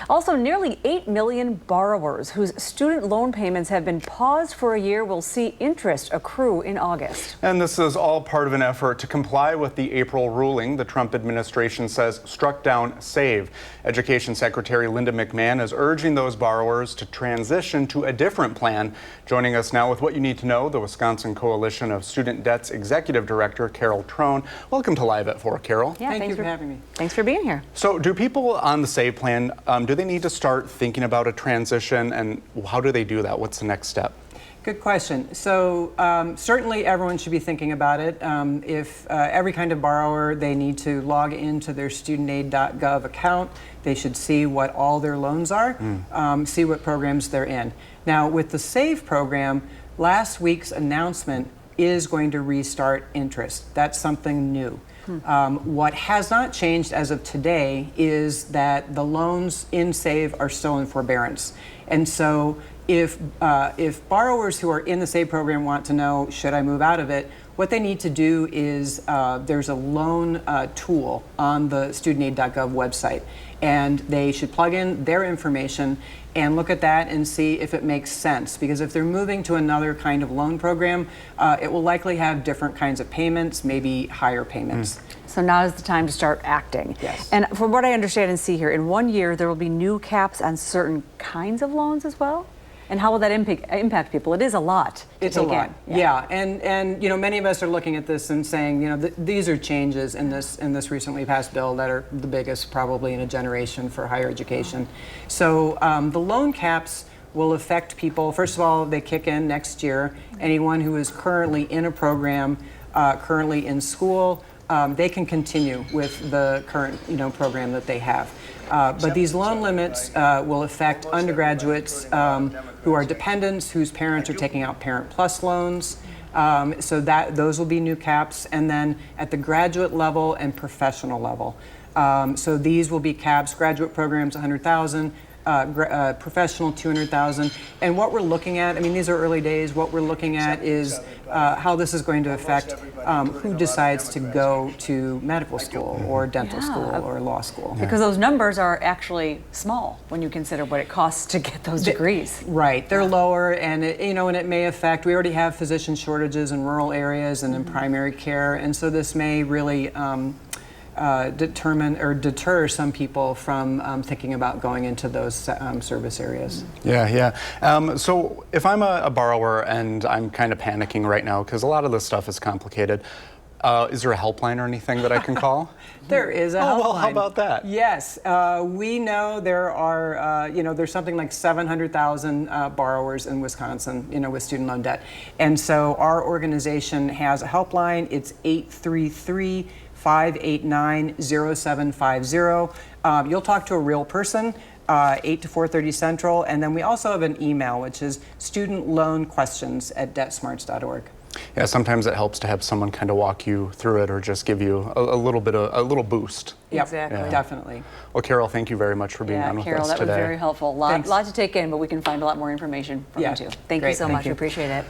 Also, nearly 8 million borrowers whose student loan payments have been paused for a year will see interest accrue in August. And this is all part of an effort to comply with the April ruling the Trump administration says struck down SAVE. Education Secretary Linda McMahon is urging those borrowers to transition to a different plan. Joining us now with what you need to know, the Wisconsin Coalition of Student Debt's Executive Director, Carole Trone. Welcome to Live at 4, Carole. Yeah, Thank you for having me. Thanks for being here. So do people on the SAVE plan, do they need to start thinking about a transition, and how do they do that? What's the next step? Good question. So certainly everyone should be thinking about it. If every kind of borrower, they need to log into their studentaid.gov account. They should see what all their loans are, see what programs they're in. Now with the SAVE program, last week's announcement is going to restart interest. That's something new. What has not changed as of today is that the loans in SAVE are still in forbearance. And so if borrowers who are in the SAVE program want to know, should I move out of it, what they need to do is there's a loan tool on the studentaid.gov website, and they should plug in their information and look at that and see if it makes sense. Because if they're moving to another kind of loan program, it will likely have different kinds of payments, maybe higher payments. So now is the time to start acting. Yes. And from what I understand and see here, in 1 year there will be new caps on certain kinds of loans as well? And how will that impact people? It is a lot. It's a lot, yeah. And you know, many of us are looking at this and saying, you know, these are changes in this recently passed bill that are the biggest probably in a generation for higher education. So the loan caps will affect people. First of all, they kick in next year. Anyone who is currently in a program, currently in school, they can continue with the current program that they have. But these loan limits will affect undergraduates who are dependents, whose parents are taking out Parent Plus loans. So those will be new caps. And then at the graduate level and professional level. So these will be caps, graduate programs 100,000, professional 200,000. And what we're looking at, I mean, these are early days, what we're looking at is how this is going to affect who decides to go to medical school or dental school or law school. Because those numbers are actually small when you consider what it costs to get those degrees. Right, they're lower, and and it may affect, we already have physician shortages in rural areas and in primary care, and so this may really determine or deter some people from thinking about going into those service areas. Yeah. So if I'm a borrower and I'm kind of panicking right now because a lot of this stuff is complicated, is there a helpline or anything that I can call? There is a helpline. Oh, well, how about that? Yes, we know there are, there's something like 700,000 borrowers in Wisconsin, with student loan debt. And so our organization has a helpline. It's 833-589-0750. You'll talk to a real person, 8 to 4:30 Central. And then we also have an email, which is studentloanquestions@debtsmarts.org. Yeah, sometimes it helps to have someone kind of walk you through it or just give you a little boost. Yep, Exactly. definitely. Well, Carole, thank you very much for being on with Carole, us that today. was very helpful. Lot to take in, but we can find a lot more information from you too. Thank you Great, so thank much. you. We appreciate it.